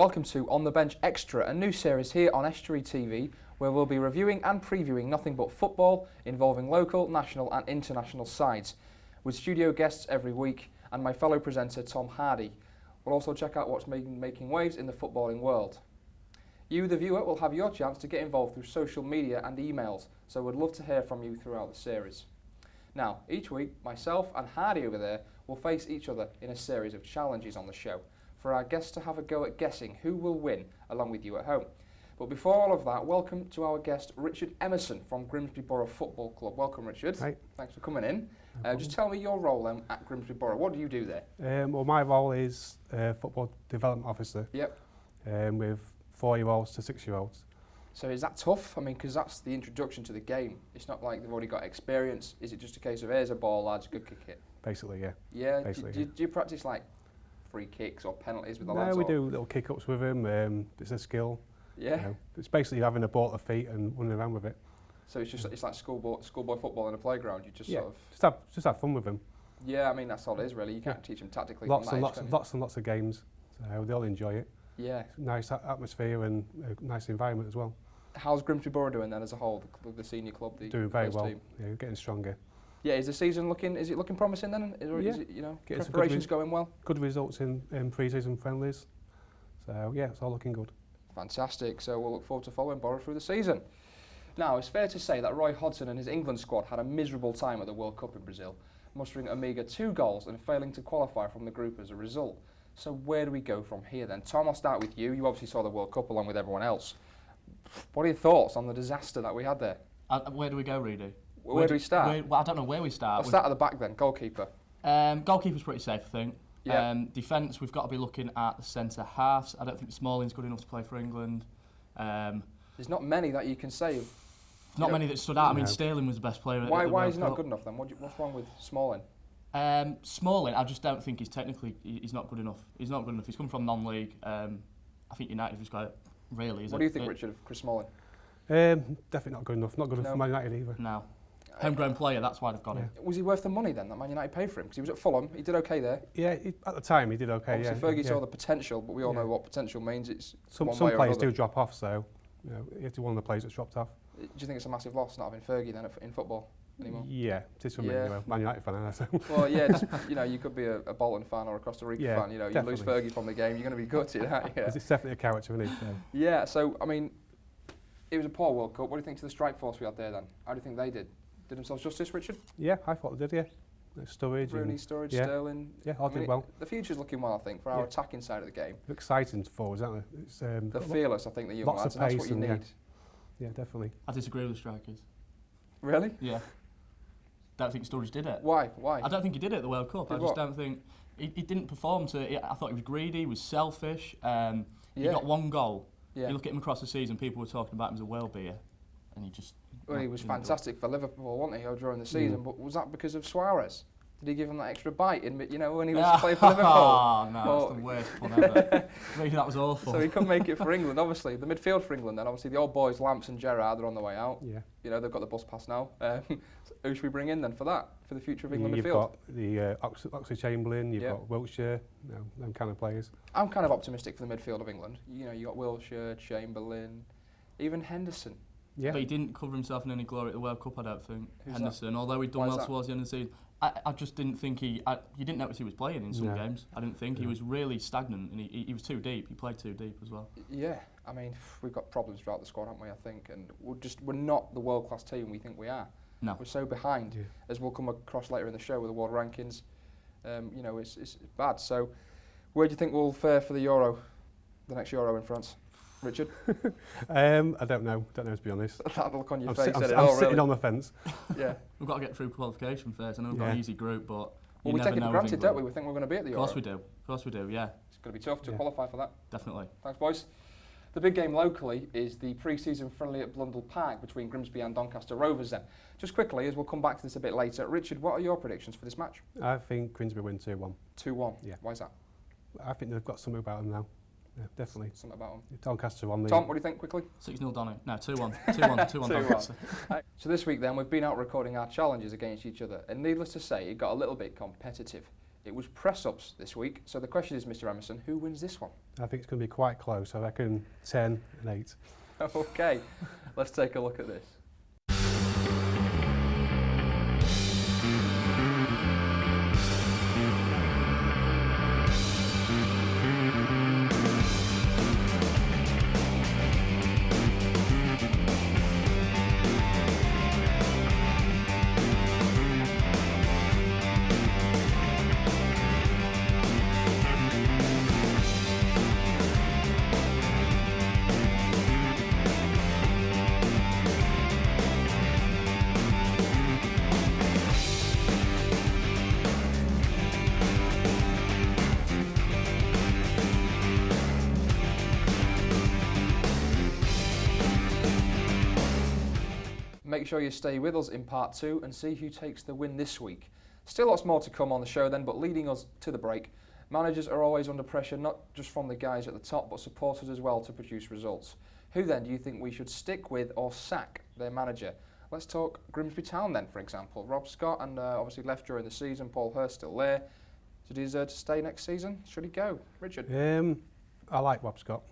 Welcome to On the Bench Extra, a new series here on Estuary TV where we'll be reviewing and previewing nothing but football involving local, national and international sides, with studio guests every week and my fellow presenter Tom Hardy. We'll also check out what's making waves in the footballing world. You, the viewer, will have your chance to get involved through social media and emails, so we'd love to hear from you throughout the series. Now, each week, myself and Hardy over there will face each other in a series of challenges on the show, for our guests to have a go at guessing who will win along with you at home. But before all of that, welcome to our guest Richard Emerson from Grimsby Borough Football Club. Welcome, Richard. Hi. Thanks for coming in. Just tell me your role then at Grimsby Borough. What do you do there? Well, my role is Football Development Officer. Yep. With 4-year-olds to 6-year-olds. So is that tough? I mean, because that's the introduction to the game. It's not like they've already got experience. Is it just a case of, here's a ball, lads, good kick it? Basically, yeah. Yeah. Basically, do you practice like free kicks or penalties with the no, lads? we do little kick-ups with them. It's a skill. Yeah. You know, it's basically having a ball at the feet and running around with it. So it's just it's like schoolboy football in a playground. You just sort of just have fun with them. Yeah, I mean that's all it is really. You can't teach them tactically. Lots and lots of games. So they all enjoy it. Yeah. Nice atmosphere and a nice environment as well. How's Grimsby Borough doing then as a whole? The senior club, doing very well. Team? Yeah, getting stronger. Yeah, is the season looking promising then? Is it, you know, preparations going well? Good results in pre-season friendlies. So yeah, it's all looking good. Fantastic. So we'll look forward to following Borough through the season. Now, it's fair to say that Roy Hodgson and his England squad had a miserable time at the World Cup in Brazil, mustering a meagre 2 goals and failing to qualify from the group as a result. So where do we go from here then? Tom, I'll start with you. You obviously saw the World Cup along with everyone else. What are your thoughts on the disaster that we had there? Where do we go, Reid? Where do we start? Well, I don't know where we start. I'll start at the back then, goalkeeper. Goalkeeper's pretty safe, I think. Yeah. Defence, we've got to be looking at the centre halves. I don't think Smalling's good enough to play for England. There's not many that you can say. Not many that stood out. I mean, Sterling was the best player. Why is he not good enough then? What's wrong with Smalling? Smalling, I just don't think he's not good enough. He's not good enough. He's come from non-league. I think United was quite really. What do you think, Richard, of Chris Smalling? Definitely not good enough. Not good enough for Man United either. No. Homegrown player, that's why they've got him. Was he worth the money then that Man United paid for him? Because he was at Fulham, he did okay there. Yeah, at the time he did okay. Obviously Fergie saw the potential, but we all know what potential means. It's some players do drop off, so you know, he's one of the players that's dropped off. Do you think it's a massive loss not having Fergie then in football anymore? Yeah, it is for me anyway. Man United fan, I know. Well, yeah, just, you know, you could be a Bolton fan or a Costa Rica fan. You know, you lose Fergie from the game, you're going to be gutted, aren't you? It's definitely a character, isn't it? So. Yeah. So I mean, it was a poor World Cup. What do you think to the strike force we had there then? How do you think they did? Did themselves justice, Richard? Yeah, I thought they did. Yeah, Sturridge, Rooney, Sturridge, Sterling. Yeah, all did well. The future's looking well, I think, for our attacking side of the game. Exciting forwards, aren't they? It's, they're fearless, I think, the young lads, and that's what you need. Yeah, definitely. I disagree with the strikers. Really? Yeah. Don't think Sturridge did it. Why? I don't think he did it at the World Cup. I just don't think he didn't perform I thought he was greedy, he was selfish. He got 1 goal. Yeah. You look at him across the season, people were talking about him as a well-beer, and he just. Well, he was fantastic for Liverpool, wasn't he, during the season? But was that because of Suarez? Did he give him that extra bite in, you know, when he was playing for Liverpool? Oh no, that's the worst one ever. Maybe that was awful. So he couldn't make it for England, obviously. The midfield for England, then obviously the old boys, Lamps and Gerrard, are on the way out. Yeah. You know, they've got the bus pass now. Who should we bring in then for that, for the future of England midfield? You've got the Oxlade-Chamberlain, you've got Wiltshire, you know, them kind of players. I'm kind of optimistic for the midfield of England. You know, you got Wiltshire, Chamberlain, even Henderson. Yeah. But he didn't cover himself in any glory at the World Cup, I don't think. Henderson, although he'd done well towards the end of the season. I just didn't think you didn't notice he was playing in some games. I didn't think. He was really stagnant and he was too deep. He played too deep as well. Yeah, I mean, we've got problems throughout the squad, haven't we, I think, and we're not the world-class team we think we are. No. We're so behind, as we'll come across later in the show with the world rankings. You know, it's bad. So where do you think we'll fare for the Euro, the next Euro in France? Richard? I don't know, to be honest. That look on your I'm face. I'm sitting on the fence. Yeah. We've got to get through qualification first. I know we've got an easy group, but well, we take it for granted, don't we? We think we're going to be at the Euro. Of course we do, yeah. It's going to be tough to qualify for that. Definitely. Thanks, boys. The big game locally is the pre-season friendly at Blundell Park between Grimsby and Doncaster Rovers then. Just quickly, as we'll come back to this a bit later, Richard, what are your predictions for this match? I think Grimsby win 2-1. 2-1? Yeah. Why is that? I think they've got something about them now. Yeah, definitely. Something about them. Doncaster on the... Tom, what do you think, quickly? 6-0 Donny. No, 2-1. 2-1 Doncaster. So this week then, we've been out recording our challenges against each other, and needless to say, it got a little bit competitive. It was press-ups this week. So the question is, Mr. Emerson, who wins this one? I think it's going to be quite close. I reckon 10 and 8. Okay, let's take a look at this. Make sure you stay with us in part 2 and see who takes the win this week. Still lots more to come on the show then, but leading us to the break, managers are always under pressure, not just from the guys at the top, but supporters as well to produce results. Who then do you think we should stick with or sack their manager? Let's talk Grimsby Town then, for example. Rob Scott, and obviously left during the season. Paul Hurst still there. Does he deserve to stay next season? Should he go? Richard? I like Rob Scott.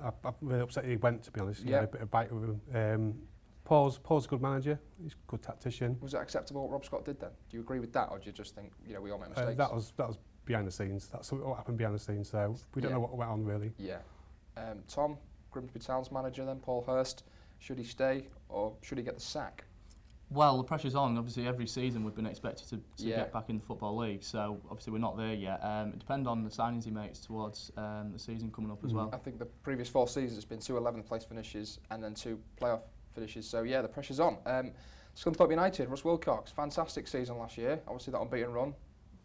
I'm really upset he went, to be honest. Yeah. A bit of bite with him. Paul's a good manager. He's a good tactician. Was it acceptable what Rob Scott did then? Do you agree with that, or do you just think, we all make mistakes? That was behind the scenes. That's what happened behind the scenes. So we don't know what went on really. Yeah. Tom, Grimsby Town's manager then, Paul Hurst. Should he stay or should he get the sack? Well, the pressure's on. Obviously, every season we've been expected to get back in the Football League. So obviously we're not there yet. It depends on the signings he makes towards the season coming up as well. I think the previous 4 seasons it's been 2 11th place finishes and then 2 playoff finishes. So yeah, the pressure's on. Scunthorpe United, Russ Wilcox, fantastic season last year. Obviously that unbeaten run,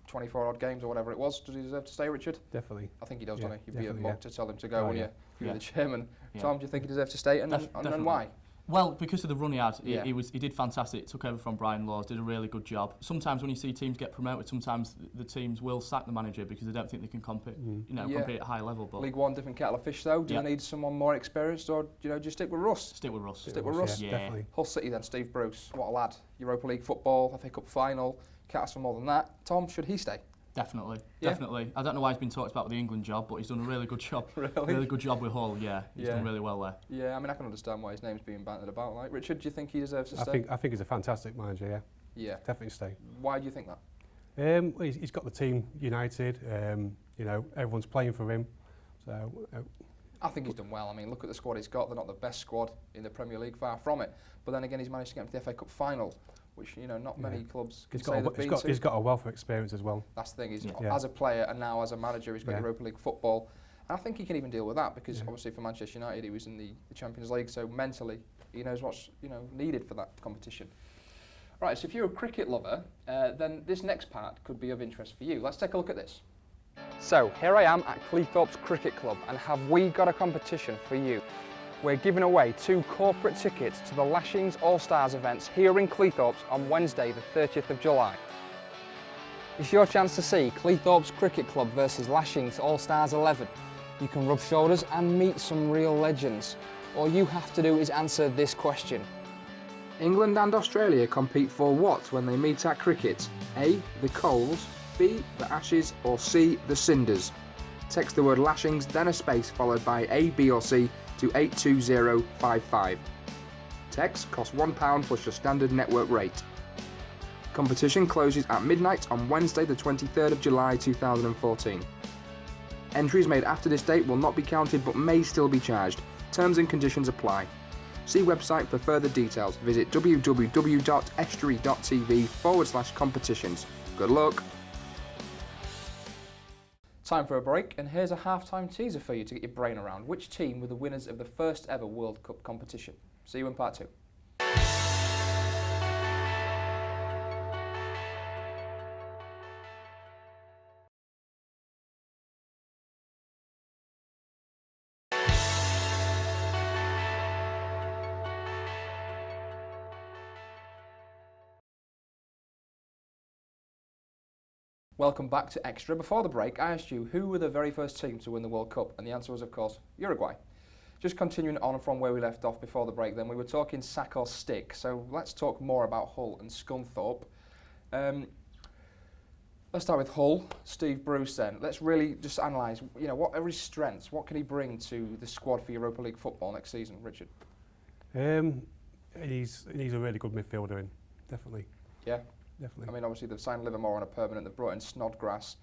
24 odd games or whatever it was. Does he deserve to stay, Richard? Definitely. I think he does, Yeah, doesn't he? You'd be a muck to tell him to go, wouldn't you? If you were the chairman. Yeah. Tom, do you think he deserves to stay, and then why? Well, because of the run he had, he did fantastic. Took over from Brian Laws, did a really good job. Sometimes when you see teams get promoted, sometimes the teams will sack the manager because they don't think they can compete, compete at a high level. But League One, different kettle of fish though. Do you need someone more experienced, or do you stick with Russ? Stick with Russ. Stick with Russ. Yeah, definitely. Hull City then, Steve Bruce, what a lad. Europa League football, FA Cup final, can't ask for more than that. Tom, should he stay? Definitely, Yeah. definitely. I don't know why he's been talked about with the England job, but he's done a really good job. Really good job with Hull. Yeah, he's done really well there. Yeah, I mean I can understand why his name's being bantered about. Like Richard, do you think he deserves to stay? I think he's a fantastic manager. Yeah. Yeah. Definitely stay. Why do you think that? Well, he's got the team united. Everyone's playing for him. So. I think he's done well. I mean, look at the squad he's got. They're not the best squad in the Premier League, far from it. But then again, he's managed to get into the FA Cup final, which not many clubs can say they've been to. He's got a wealth of experience as well. That's the thing. As a player and now as a manager, he's got Europa League football. And I think he can even deal with that because obviously for Manchester United, he was in the Champions League, so mentally he knows what's needed for that competition. Right, so if you're a cricket lover, then this next part could be of interest for you. Let's take a look at this. So here I am at Cleethorpes Cricket Club, and have we got a competition for you? We're giving away 2 corporate tickets to the Lashings All-Stars events here in Cleethorpes on Wednesday the 30th of July. It's your chance to see Cleethorpes Cricket Club versus Lashings All-Stars 11. You can rub shoulders and meet some real legends. All you have to do is answer this question. England and Australia compete for what when they meet at cricket? A. The Coals, B. The Ashes, or C. The Cinders? Text the word Lashings, then a space followed by A, B or C to 82055. Text costs £1 plus your standard network rate. Competition closes at midnight on Wednesday the 23rd of July 2014. Entries made after this date will not be counted but may still be charged. Terms and conditions apply. See website for further details. Visit www.estuary.tv/competitions. Good luck. Time for a break, and here's a half-time teaser for you to get your brain around. Which team were the winners of the first ever World Cup competition? See you in part 2. Welcome back to Extra. Before the break, I asked you who were the very first team to win the World Cup, and the answer was, of course, Uruguay. Just continuing on from where we left off before the break, then we were talking sack or stick, so let's talk more about Hull and Scunthorpe. Let's start with Hull. Steve Bruce then. Let's really just analyse, what are his strengths? What can he bring to the squad for Europa League football next season, Richard? He's a really good midfielder, definitely. Yeah? Definitely. I mean, obviously they've signed Livermore on a permanent, they've brought in Snodgrass.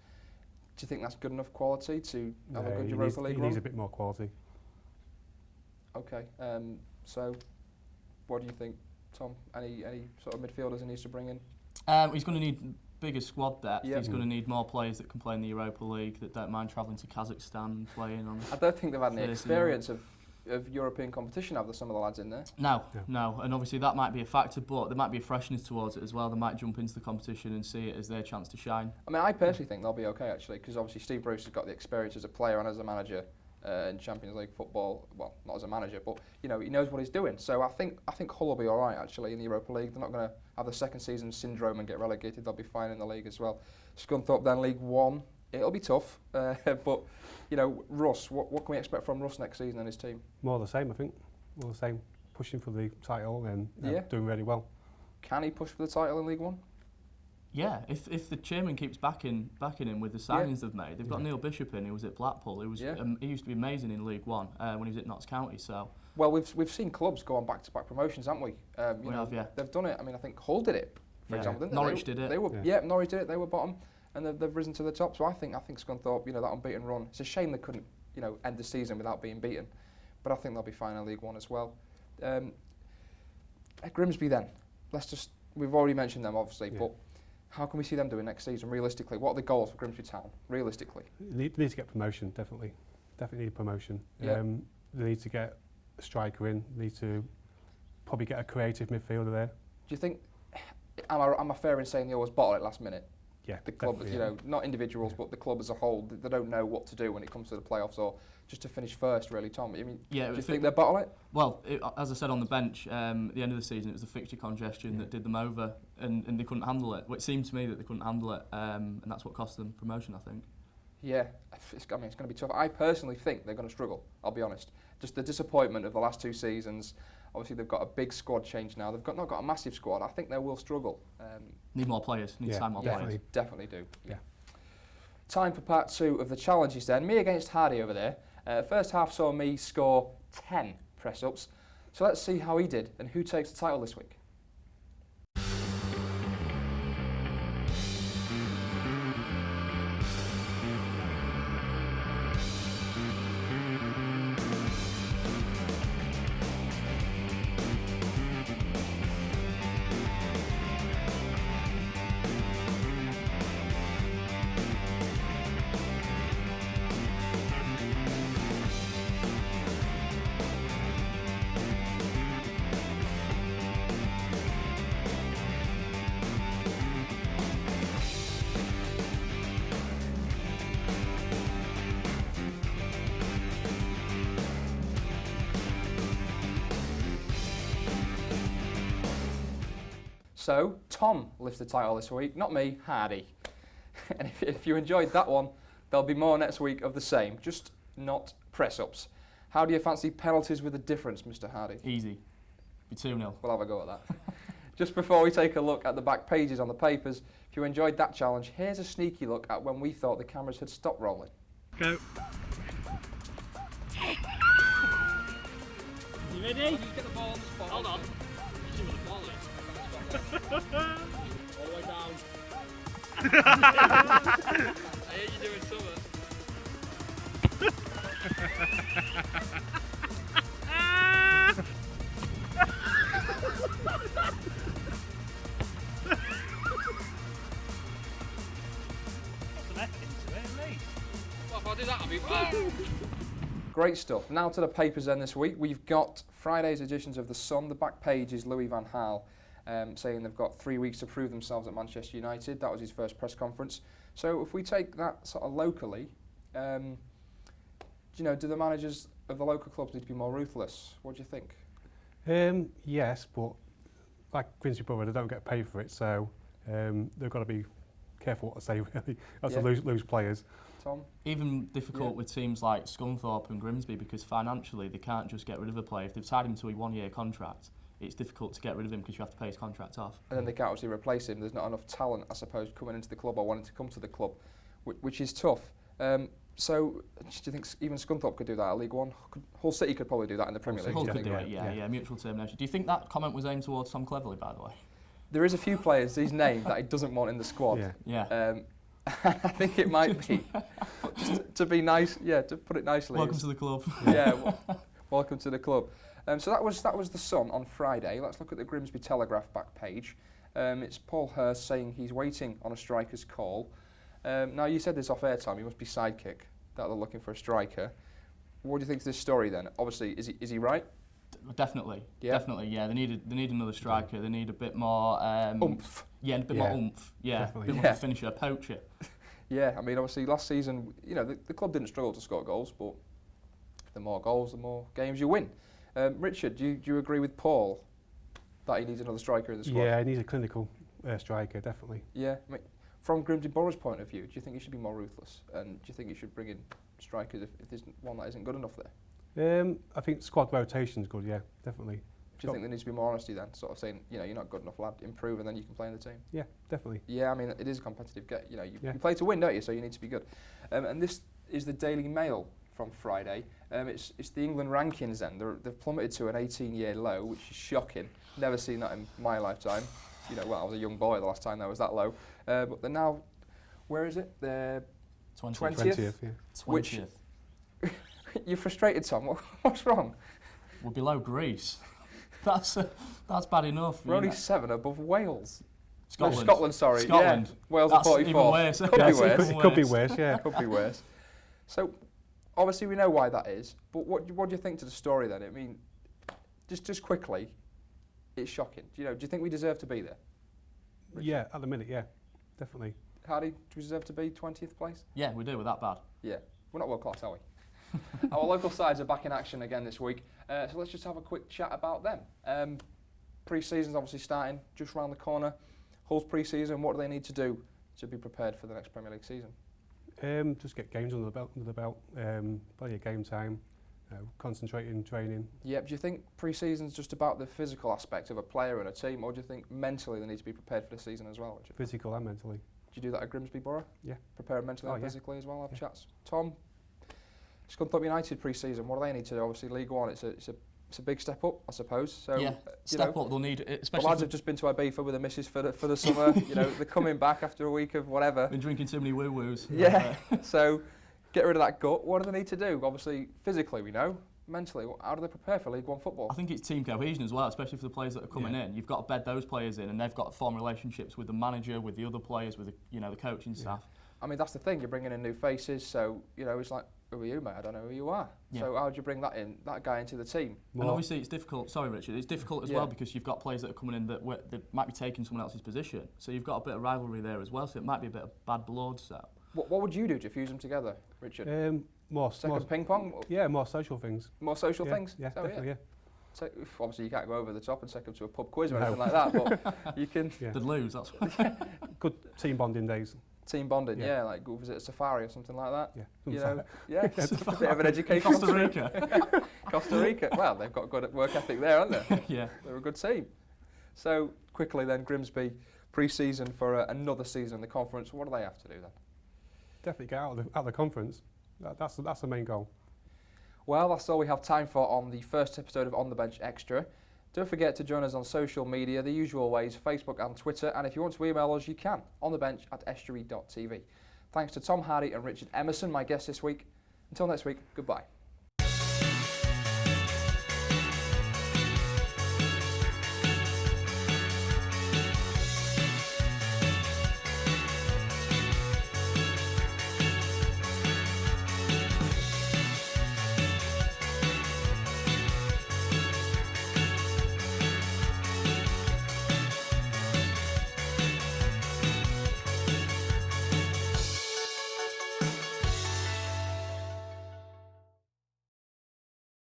Do you think that's good enough quality to have a good Europa League run? He needs a bit more quality. Okay, so what do you think, Tom? Any sort of midfielders he needs to bring in? He's going to need bigger squad depth. Yep. He's going to need more players that can play in the Europa League, that don't mind travelling to Kazakhstan and playing on. I don't think they've had any experience of European competition, have there, some of the lads in there? No, and obviously that might be a factor, but there might be a freshness towards it as well. They might jump into the competition and see it as their chance to shine. I mean, I personally think they'll be okay, actually, because obviously Steve Bruce has got the experience as a player and as a manager in Champions League football. Well, not as a manager, but he knows what he's doing. So I think Hull will be all right, actually, in the Europa League. They're not going to have the second season syndrome and get relegated. They'll be fine in the league as well. Scunthorpe then League One. It'll be tough, but Russ, what can we expect from Russ next season and his team? More the same, I think. More the same, pushing for the title and doing really well. Can he push for the title in League One? Yeah, if the chairman keeps backing him with the signings they've made, they've got Neil Bishop in, who was at Blackpool. He used to be amazing in League One when he was at Notts County. So well, we've seen clubs go on back-to-back promotions, haven't we? We have, yeah. They've done it. I mean, I think Hull did it, for example, didn't they? Norwich did it. They were, Norwich did it. They were bottom, and they've risen to the top. So I think Scunthorpe, that unbeaten run. It's a shame they couldn't, end the season without being beaten, but I think they'll be fine in League One as well. At Grimsby then, we've already mentioned them obviously, but how can we see them doing next season realistically? What are the goals for Grimsby Town realistically? They need to get promotion, definitely. Definitely need promotion. Yeah. They need to get a striker in. They need to probably get a creative midfielder there. Do you think? Am I fair in saying they always bottle it last minute? Yeah, the club, not individuals, but the club as a whole. They don't know what to do when it comes to the playoffs or just to finish first, really, Tom. I mean, do you think they bottle it? Well, as I said on the bench, at the end of the season, it was the fixture congestion that did them over, and they couldn't handle it. Well, it seemed to me that they couldn't handle it, and that's what cost them promotion, I think. Yeah, it's going to be tough. I personally think they're going to struggle, I'll be honest. Just the disappointment of the last two seasons. Obviously, they've got a big squad change now. They've not got a massive squad. I think they will struggle. Need more players. Need to sign more players. Definitely do. Yeah. Time for part two of the challenges then. Me against Hardy over there. First half saw me score 10 press-ups. So let's see how he did and who takes the title this week. So, Tom lifts the title this week, not me, Hardy. And if you enjoyed that one, there'll be more next week of the same, just not press-ups. How do you fancy penalties with a difference, Mr. Hardy? Easy. Be 2-0. We'll have a go at that. Just before we take a look at the back pages on the papers, if you enjoyed that challenge, here's a sneaky look at when we thought the cameras had stopped rolling. Go. You ready? You get the ball on the spot. Hold on. See what the ball is. All the way down. I hear you doing something. Put some effort into it at least. Well, if I do that, I'll be fine. Great stuff. Now to the papers then this week. We've got Friday's editions of The Sun. The back page is Louis van Gaal saying they've got 3 weeks to prove themselves at Manchester United. That was his first press conference. So if we take that sort of locally, do the managers of the local clubs need to be more ruthless? What do you think? Yes, but like Grimsby Borough, they don't get paid for it, so they've got to be careful what to say, really, not to lose players. Tom? Even difficult with teams like Scunthorpe and Grimsby, because financially they can't just get rid of a player. If they've tied him to a 1-year contract, it's difficult to get rid of him because you have to pay his contract off. And then they can't obviously replace him. There's not enough talent, I suppose, coming into the club or wanting to come to the club, which is tough. So, do you think even Scunthorpe could do that at League One? Hull City could probably do that in the Premier League. Hull could do it, yeah, mutual termination. Do you think that comment was aimed towards Tom Cleverley, by the way? There is a few players he's named that he doesn't want in the squad. Yeah. I think it might be. Just to be nice, to put it nicely. Welcome to the club. Welcome to the club. So that was the Sun on Friday. Let's look at the Grimsby Telegraph back page. It's Paul Hurst saying he's waiting on a striker's call. Now, you said this off air time, he must be sidekick, that they're looking for a striker. What do you think of this story then? Obviously, is he right? Definitely, definitely, yeah. They need another striker. They need a bit more oomph. Yeah, a bit more oomph. Yeah, definitely. A bit more of a finisher, a poacher. Yeah, I mean, obviously, last season, the club didn't struggle to score goals, but the more goals, the more games you win. Richard, do you agree with Paul that he needs another striker in the squad? Yeah, he needs a clinical striker, definitely. Yeah, I mean, from Grimsby Borough's point of view, do you think he should be more ruthless? And do you think he should bring in strikers if there's one that isn't good enough there? I think squad rotation's good, yeah, definitely. Do you think there needs to be more honesty then? Sort of saying, you're not good enough, lad, improve and then you can play in the team? Yeah, definitely. Yeah, I mean, it is a competitive game. You play to win, don't you? So you need to be good. And this is the Daily Mail from Friday. It's the England rankings then. They've plummeted to an 18-year low, which is shocking. Never seen that in my lifetime. I was a young boy the last time that was that low. But they're now, where is it? They're 20th. Yeah. 20th. You're frustrated, Tom. What's wrong? We're below Greece. That's bad enough. We're only 7 above Wales. Scotland. No, Scotland, sorry. Scotland. Yeah. Wales That's are 44. even worse. Could be worse. It could be worse, yeah. Could be worse. So, obviously we know why that is, but what do you think to the story then? I mean, just quickly, it's shocking. Do you think we deserve to be there? Richard? Yeah, at the minute, yeah, definitely. Hardy, do we deserve to be 20th place? Yeah, we do. We're that bad. Yeah. We're not world class, are we? Our local sides are back in action again this week, so let's just have a quick chat about them. Pre-season's obviously starting just round the corner. Hull's pre-season, what do they need to do to be prepared for the next Premier League season? Just get games under the belt, plenty of game time, concentrating, training. Yeah, do you think pre-season's just about the physical aspect of a player and a team, or do you think mentally they need to be prepared for the season as well, Richard? Physical and mentally. Do you do that at Grimsby Borough? Yeah. Prepare mentally and yeah. physically as well, have chats? Tom, Scunthorpe United pre-season, what do they need to do? Obviously League One, it's a big step up, I suppose. So yeah, step up. They'll need, especially. The lads have just been to Ibiza with the missus for the summer. They're coming back after a week of whatever. Been drinking too many woo-woos. Yeah. So get rid of that gut. What do they need to do? Obviously, physically we know. Mentally, how do they prepare for League One football? I think it's team cohesion as well, especially for the players that are coming in. You've got to bed those players in, and they've got to form relationships with the manager, with the other players, with the coaching staff. I mean, that's the thing. You're bringing in new faces, so it's like, who are you, mate? I don't know who you are. Yeah. So how do you bring that guy into the team? And obviously it's difficult. Sorry, Richard. It's difficult as well because you've got players that are coming in that might be taking someone else's position. So you've got a bit of rivalry there as well. So it might be a bit of bad blood. So what would you do to fuse them together, Richard? More ping pong. Yeah, more social things. More social things. Yeah, definitely. Yeah. So obviously you can't go over the top and take them to a pub quiz or anything like that, but you can. They'd lose. That's good team bonding days. Team bonding, like go visit a safari or something like that. Yeah, it's a bit of an education. Costa Rica. Costa Rica. Well, they've got good work ethic there, haven't they? Yeah. They're a good team. So quickly then, Grimsby pre-season for another season in the conference. What do they have to do then? Definitely get out of the conference. That's the main goal. Well, that's all we have time for on the first episode of On the Bench Extra. Don't forget to join us on social media, the usual ways, Facebook and Twitter. And if you want to email us, you can, onthebench@estuary.tv. Thanks to Tom Hardy and Richard Emerson, my guests this week. Until next week, goodbye.